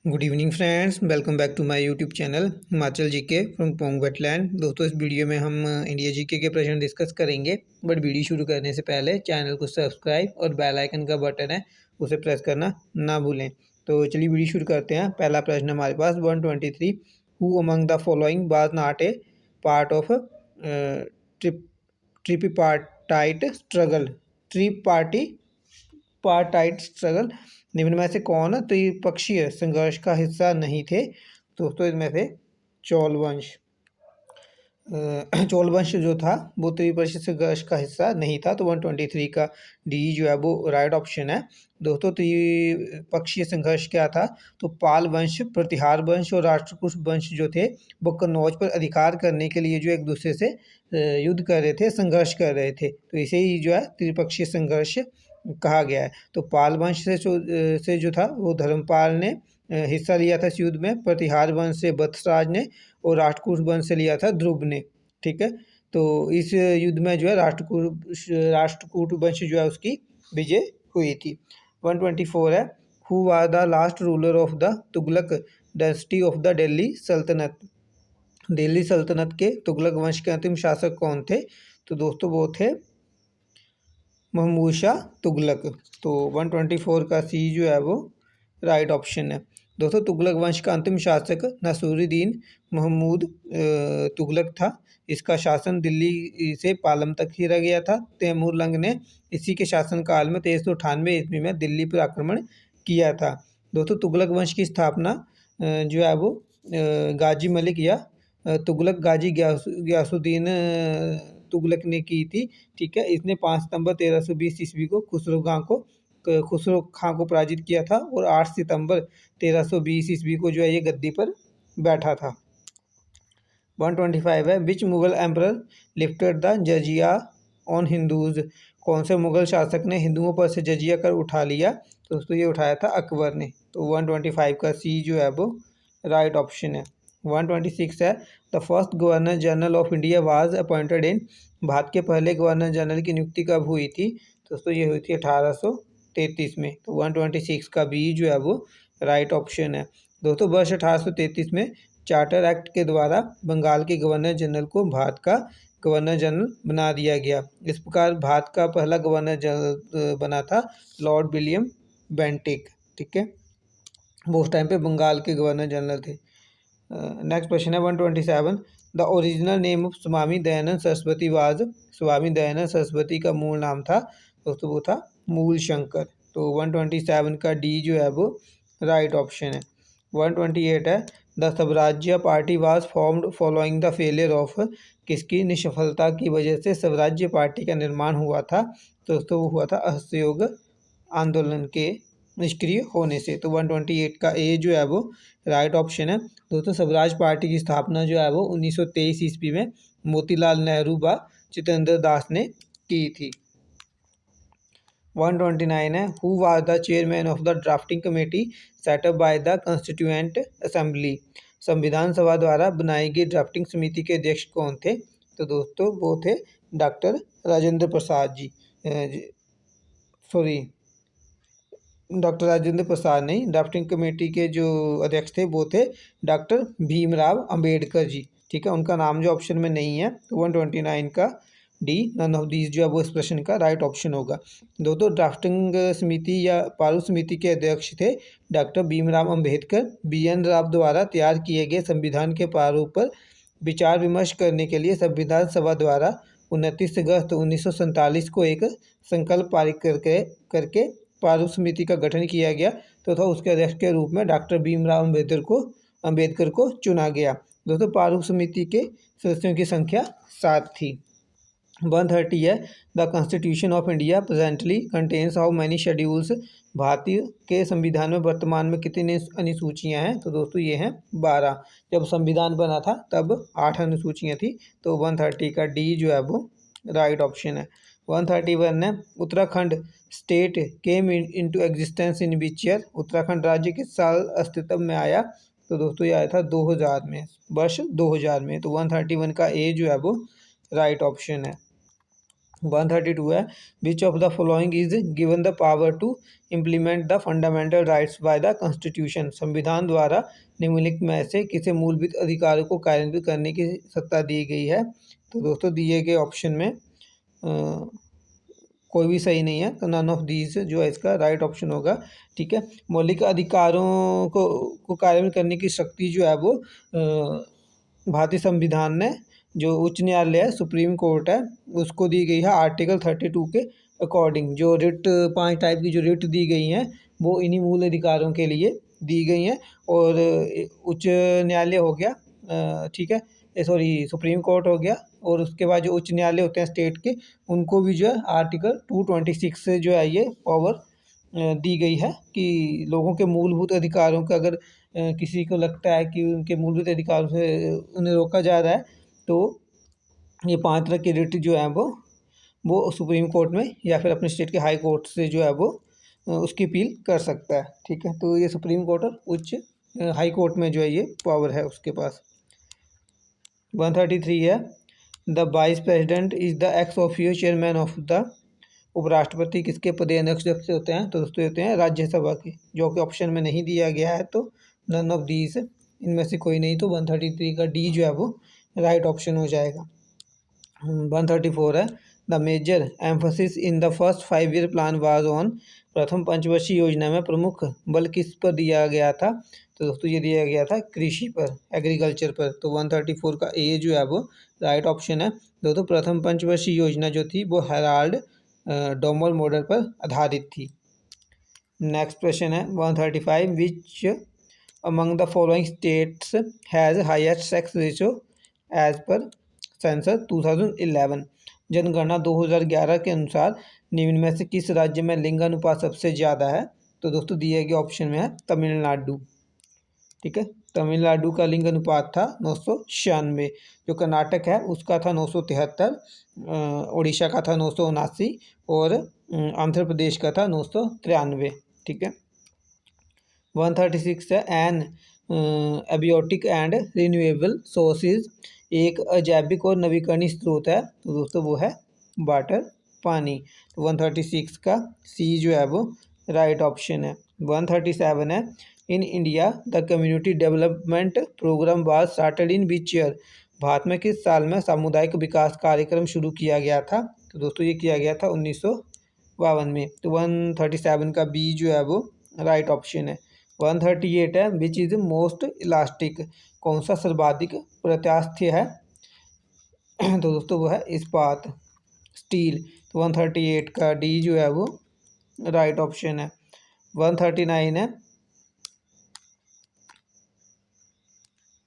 Good evening friends, welcome back to my YouTube channel Himachal GK from Pong wetland. दोस्तों, इस video में हम India GK के प्रश्न डिस्कस करेंगे। बट वीडियो शुरू करने से पहले चैनल को सब्सक्राइब और बेल आइकन का बटन है उसे प्रेस करना ना भूलें। तो चलिए वीडियो शुरू करते हैं। पहला प्रश्न हमारे पास 123। Who among the following was not a part of tripartite struggle. Tripartite struggle निम्न में से कौन त्रिपक्षीय संघर्ष का हिस्सा नहीं थे? दोस्तों, इसमें से चोल वंश चोल वंश जो था वो त्रिपक्षीय संघर्ष का हिस्सा नहीं था। तो 123 का डी जो है वो राइट ऑप्शन है। दोस्तों, त्रिपक्षीय संघर्ष क्या था? तो पाल वंश, प्रतिहार वंश और राष्ट्रकूट वंश जो थे वो कन्नौज पर अधिकार करने के लिए जो एक दूसरे से युद्ध कर रहे थे, संघर्ष कर रहे थे। तो इसे ही जो है त्रिपक्षीय संघर्ष कहा गया है। तो पाल वंश से जो था वो धर्मपाल ने हिस्सा लिया था इस युद्ध में। प्रतिहार वंश से वत्सराज ने और राष्ट्रकूट वंश से लिया था ध्रुव ने। ठीक है, तो इस युद्ध में जो है राष्ट्रकूट वंश जो है उसकी विजय हुई थी। 124 है। Who was the last ruler of the Tughlaq dynasty of the Delhi सल्तनत। दिल्ली सल्तनत के तुगलक वंश के अंतिम शासक कौन थे? तो दोस्तों वो थे महमूद शाह तुगलक। तो 124 का सी जो है वो राइट ऑप्शन है। दोस्तों, तुगलक वंश का अंतिम शासक नसीरुद्दीन महमूद तुगलक था। इसका शासन दिल्ली से पालम तक ही रह गया था। तैमूरलंग ने इसी के शासनकाल में 1398 ईस्वी में दिल्ली पर आक्रमण किया था। दोस्तों, तुगलक वंश की स्थापना जो है वो गाजी मलिक या तुगलक गाजी गयासुद्दीन तुगलक ने की थी। ठीक है, इसने 5 सितंबर 1320 ईस्वी को खुसरो खां को पराजित किया था और 8 सितंबर 1320 ईस्वी को जो है ये गद्दी पर बैठा था। 125 है। Which Mughal emperor lifted the jizya on Hindus. कौन से मुगल शासक ने हिंदुओं पर से जजिया कर उठा लिया? तो दोस्तों ये उठाया था अकबर ने। तो 125 का सी जो है वो राइट ऑप्शन है। 126 है। The first governor general of India was appointed in. Bharat के पहले गवर्नर जनरल की नियुक्ति कब हुई थी? दोस्तों ये हुई थी 1833 में। तो 126 का बी जो है वो राइट ऑप्शन है। दोस्तों, वर्ष 1833 में चार्टर एक्ट के द्वारा बंगाल के गवर्नर जनरल को भारत का गवर्नर जनरल बना दिया गया। इस प्रकार भारत का पहला गवर्नर जनरल बना था लॉर्ड विलियम बेंटिक। ठीक है, वो उस टाइम पे बंगाल के गवर्नर जनरल थे। नेक्स्ट क्वेश्चन है 127। The original name of Swami Dayanand Saraswati was. Swami Dayanand Saraswati का मूल नाम था दोस्तों वो था मूल शंकर। तो 127 का डी जो है वो राइट ऑप्शन है। 128 है। द स्वराज्य party was formed following the failure of. किसकी निष्फलता की वजह से स्वराज्य पार्टी का निर्माण हुआ था? तो दोस्तों वो हुआ था असहयोग आंदोलन के निष्क्रिय होने से। तो 128 का ए जो है वो राइट ऑप्शन है। दोस्तों, स्वराज पार्टी की स्थापना जो है वो 1923 ईस्वी में मोतीलाल नेहरू व जितेंद्र दास ने की थी। 129 है। Who was the chairman of the drafting committee setup by the constituent assembly. संविधान सभा द्वारा बनाई गई ड्राफ्टिंग समिति के अध्यक्ष कौन थे? तो दोस्तों वो थे डॉक्टर राजेंद्र प्रसाद जी। डॉक्टर राजेंद्र प्रसाद नहीं, ड्राफ्टिंग कमेटी के जो अध्यक्ष थे वो थे डॉक्टर भीमराव अंबेडकर जी। ठीक है, उनका नाम जो ऑप्शन में नहीं है। तो 129 का डी नन ऑफ दीज जो है वो इस प्रश्न का राइट ऑप्शन होगा। दोस्तों, ड्राफ्टिंग समिति या प्रारूप समिति के अध्यक्ष थे डॉक्टर भीमराव अंबेडकर। BN राव द्वारा तैयार किए गए संविधान के प्रारूप पर विचार विमर्श करने के लिए संविधान सभा द्वारा 29 अगस्त 1947 को एक संकल्प पारित करके प्रारूप समिति का गठन किया गया तथा उसके अध्यक्ष के रूप में डॉक्टर भीमराव अंबेडकर को चुना गया। दोस्तों, प्रारूप समिति के सदस्यों की संख्या 7 थी। 130 है। The constitution of India presently contains how many schedules. भारतीय के संविधान में वर्तमान में कितनी अनुसूचियां हैं? तो दोस्तों ये हैं 12। जब संविधान बना था तब 8 अनुसूचियां थी। तो 130 का डी जो है वो राइट ऑप्शन है। 131 है। Uttarakhand state came into existence in which year. Uttarakhand राज्य किस साल अस्तित्व में आया? तो दोस्तों ये आया था 2000 में, वर्ष 2000 में। तो 131 का ए जो है वो राइट ऑप्शन है। 132 है which of the following is given the power to implement the fundamental rights by the constitution. संविधान द्वारा निम्नलिखित में से किसे मूलभूत अधिकारों को कार्यान्वित करने की सत्ता दी गई है। तो दोस्तों दिए गए ऑप्शन में कोई भी सही नहीं है, तो नन ऑफ दीज जो है इसका राइट ऑप्शन होगा। ठीक है, मौलिक अधिकारों को कार्यान्वित करने की शक्ति जो है वो भारतीय संविधान ने, जो उच्च न्यायालय है, सुप्रीम कोर्ट है, उसको दी गई है आर्टिकल 32 के अकॉर्डिंग। जो रिट 5 टाइप की जो रिट दी गई हैं वो इन्हीं मूल अधिकारों के लिए दी गई हैं। और उच्च न्यायालय हो गया, ठीक है, सॉरी सुप्रीम कोर्ट हो गया, और उसके बाद जो उच्च न्यायालय होते हैं स्टेट के, उनको भी जो है आर्टिकल 226 से जो है ये पावर दी गई है कि लोगों के मूलभूत अधिकारों का अगर किसी को लगता है कि उनके मूलभूत अधिकारों से उन्हें रोका जा रहा है, तो ये 5 तरह के रिट जो है वो सुप्रीम कोर्ट में या फिर अपने स्टेट के हाई कोर्ट से जो है वो उसकी अपील कर सकता है। ठीक है, तो ये सुप्रीम कोर्ट और उच्च हाई कोर्ट में जो है ये पावर है उसके पास। 133 है the vice president is the ex officio chairman of the. उपराष्ट्रपति किसके पद अध्यक्ष होते हैं? तो दोस्तों होते हैं राज्यसभा के, जो कि ऑप्शन में नहीं दिया गया है, तो नन ऑफ दीज इनमें से कोई नहीं, तो 133 का डी जो है वो राइट ऑप्शन हो जाएगा। 134 है the major emphasis in the first 5 year plan was on. प्रथम पंचवर्षीय योजना में प्रमुख बल किस पर दिया गया था? तो दोस्तों ये दिया गया था कृषि पर, एग्रीकल्चर पर। तो 134 का ए जो है वो राइट ऑप्शन है। दोस्तों प्रथम पंचवर्षीय योजना जो थी वो हेराल्ड डोमर मॉडल पर आधारित थी। नेक्स्ट क्वेश्चन है 135 which among the following states has highest sex ratio as per census 2011। जनगणना 2011 के अनुसार निम्न में से किस राज्य में लिंगानुपात सबसे ज़्यादा है? तो दोस्तों दिए गए ऑप्शन में है तमिलनाडु। ठीक है, तमिलनाडु का लिंग अनुपात था 996, जो कर्नाटक है उसका था 973, उड़ीसा का था 979 और आंध्र प्रदेश का था 993। ठीक है, 136 है an abiotic and renewable sources एक अजैविक और नवीकरणीय स्रोत है। तो दोस्तों वो है वाटर, पानी। तो 136 का सी जो है वो राइट ऑप्शन है। 137 है in India the community development programme was started in which year. भारत में किस साल में सामुदायिक विकास कार्यक्रम शुरू किया गया था? तो दोस्तों ये किया गया था 1952 में। तो 137 का बी जो है वो राइट ऑप्शन है। 138 है विच इज़ मोस्ट इलास्टिक। कौन सा सर्वाधिक प्रत्यास्थ्य है? तो दोस्तों वो है इस्पात, स्टील। तो 138 का डी जो है वो राइट ऑप्शन है। 139 है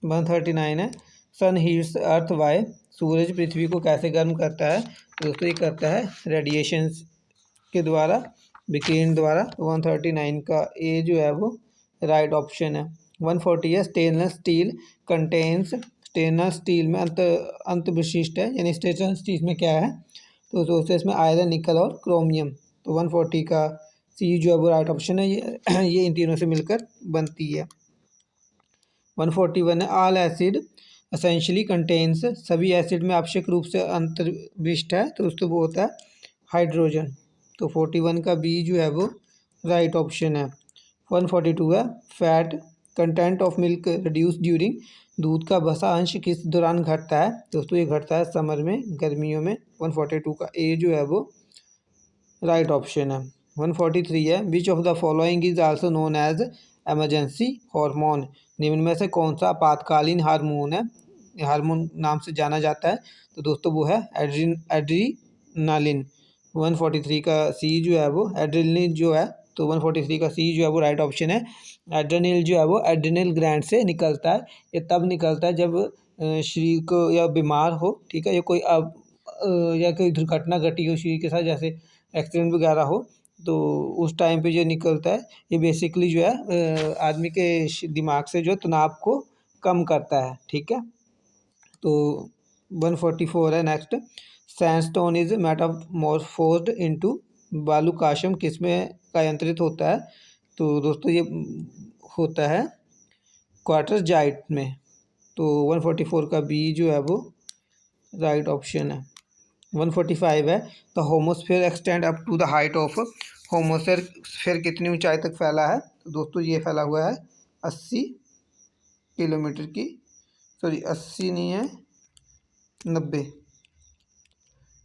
139 है सन हीट्स अर्थ वाई। सूरज पृथ्वी को कैसे गर्म करता है? तो दोस्तों ये करता है रेडिएशन के द्वारा, विकिरण द्वारा। 139 का ए जो है वो राइट ऑप्शन है। 140 है stainless steel contains. Stainless steel में अंत विशिष्ट है, यानी स्टेनलेस स्टील में क्या है? तो दोस्तों इसमें आयरन, निकल और क्रोमियम। तो 140 का सी जो है वो राइट ऑप्शन है। ये इन तीनों से मिलकर बनती है। 141 है ऑल एसिड असेंशली कंटेन्स। सभी एसिड में आवश्यक रूप से अंतर्विष्ट है, तो दोस्तों वो होता है हाइड्रोजन। तो 41 का बी जो है वो राइट ऑप्शन है। 142 है fat content of milk reduce during. दूध का वसा अंश किस दौरान घटता है? दोस्तों ये घटता है समर में, गर्मियों में। 142 का ए जो है वो राइट ऑप्शन है। 143 है which of the following is also known as emergency hormone. निम्न में से कौन सा आपातकालीन हार्मोन है, हार्मोन नाम से जाना जाता है? तो दोस्तों वो है एड्रीनालिन। 143 का सी जो है वो एड्रेनलिन जो है, तो 143 का सी जो है वो राइट ऑप्शन है। एड्रेनल जो है वो एड्रेनल ग्लैंड से निकलता है। ये तब निकलता है जब शरीर को या बीमार हो, ठीक है, या कोई दुर्घटना घटी हो शरीर के साथ, जैसे एक्सीडेंट वगैरह हो, तो उस टाइम पे जो निकलता है ये बेसिकली जो है आदमी के दिमाग से जो तनाव को कम करता है। ठीक है, तो 144 है नेक्स्ट सैंडस्टोन इज मेटामॉर्फोज्ड इनटू। बालूकाशम किस में कायांतरित होता है? तो दोस्तों ये होता है क्वार्टरजाइट में। तो 144 का बी जो है वो राइट ऑप्शन है। 145 है। The homosphere extend up to the height of, homosphere कितनी ऊंचाई तक फैला है? तो दोस्तों ये फैला हुआ है 80 किलोमीटर की, सॉरी 80 नहीं है, 90,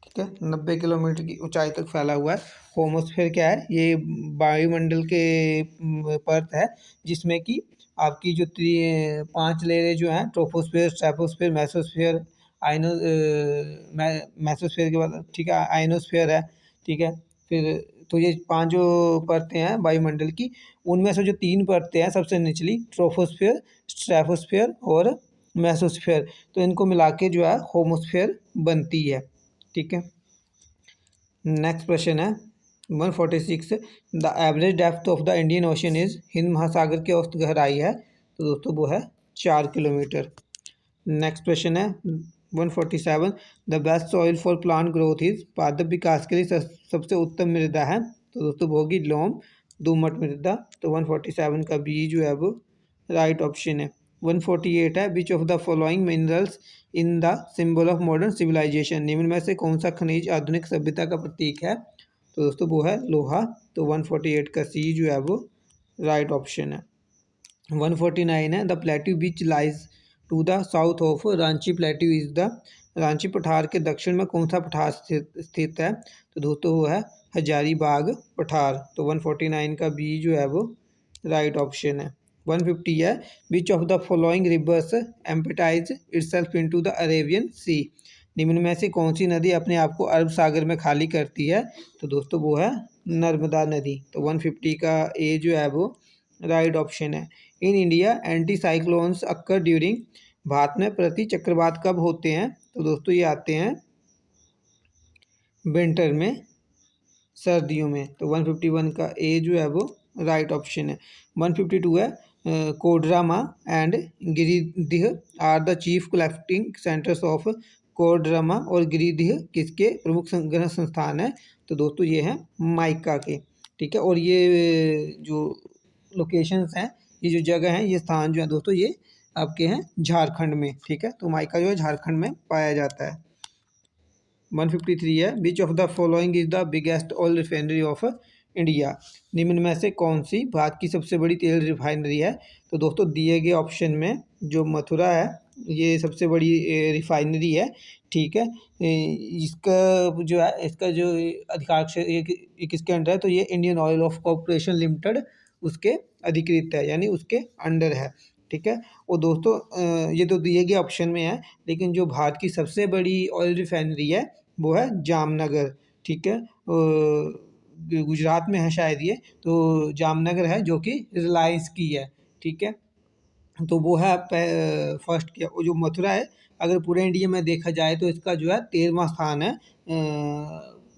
ठीक है, 90 किलोमीटर की ऊंचाई तक फैला हुआ है। होमोस्फीयर क्या है? ये वायुमंडल के परत है जिसमें कि आपकी जो 5 लेयरें जो हैं, ट्रोपोस्फीयर, स्ट्रेटोस्फीयर, मेसोस्फीयर, आइनो मेसोस्फीयर के बाद ठीक है आइनोस्फीयर है, ठीक है। फिर तो ये 5 जो परतें हैं वायुमंडल की, उनमें से जो 3 परतें हैं सबसे निचली, ट्रोपोस्फीयर, स्ट्रेटोस्फीयर और मेसोस्फीयर, तो इनको मिला के जो है होमोस्फीयर बनती है, ठीक है। नेक्स्ट क्वेश्चन है 146, the average depth of the Indian ocean is, Hind महासागर की औसत गहराई है, तो दोस्तों वो है 4 किलोमीटर। नेक्स्ट क्वेश्चन है 147, the best soil for plant growth is, पादप विकास के लिए सबसे उत्तम मृदा है, तो दोस्तों वो होगी लोम दोमट मृदा, तो 147 का बी जो है वो राइट ऑप्शन है। 148 है, which of the following minerals in the symbol of modern civilisation, निम्न में से कौन सा खनिज आधुनिक सभ्यता का प्रतीक है, तो दोस्तों वो है लोहा, तो 148 का सी जो है वो राइट ऑप्शन है। 149 है, the plateau which lies to the south of Ranchi plateau is the, Ranchi पठार के दक्षिण में कौन सा पठार स्थित है, तो दोस्तों वो है हजारीबाग पठार, तो 149 का बी जो है वो राइट ऑप्शन है। 150 है, which of the following rivers empties itself into the Arabian sea, निम्न में से कौन सी नदी अपने आप को अरब सागर में खाली करती है, तो दोस्तों वो है नर्मदा नदी, तो 150 का ए जो है वो राइट ऑप्शन है। In India anti cyclones occur during, Bharat में प्रति चक्रवात कब होते हैं, तो दोस्तों ये आते हैं विंटर में, सर्दियों में, तो 151 का ए जो है वो राइट ऑप्शन है। 152 है, Koderma and Giridih are the chief collecting centres of, Koderma और गिरिदिह किसके प्रमुख संग्रह संस्थान है, तो दोस्तों ये हैं माइका के, ठीक है। और ये जो लोकेशंस हैं, ये जो जगह हैं, ये स्थान जो है दोस्तों ये आपके हैं झारखंड में, ठीक है, तो माइका जो है झारखंड में पाया जाता है। 153 है, which of the following is the biggest oil refinery of India, निम्न में से कौन सी भारत की सबसे बड़ी तेल रिफाइनरी है, तो दोस्तों दिए गए ऑप्शन में जो मथुरा है ये सबसे बड़ी रिफाइनरी है, ठीक है। इसका जो है, इसका जो अधिकार क्षेत्र किसके अंडर है, तो ये Indian oil of corporation limited उसके अधिकृत है, यानी उसके अंडर है, ठीक है। और दोस्तों ये तो दिए गए ऑप्शन में है, लेकिन जो भारत की सबसे बड़ी ऑयल रिफाइनरी है वो है जामनगर, ठीक है, गुजरात में है शायद ये, तो जामनगर है जो कि रिलायंस की है, ठीक है, तो वो है फर्स्ट किया। और जो मथुरा है, अगर पूरे इंडिया में देखा जाए तो इसका जो है 13वां स्थान है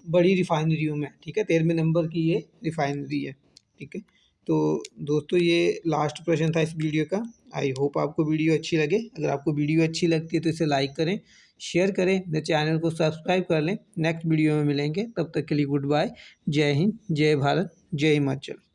बड़ी रिफाइनरियों में, ठीक है, 13वें नंबर की ये रिफाइनरी है, ठीक है। तो दोस्तों ये लास्ट प्रश्न था इस वीडियो का। आई होप आपको वीडियो अच्छी लगे। अगर आपको वीडियो अच्छी लगती है तो इसे लाइक करें, शेयर करें, मेरे चैनल को सब्सक्राइब कर लें। नेक्स्ट वीडियो में मिलेंगे, तब तक के लिए गुड बाय, जय हिंद, जय भारत, जय हिमाचल।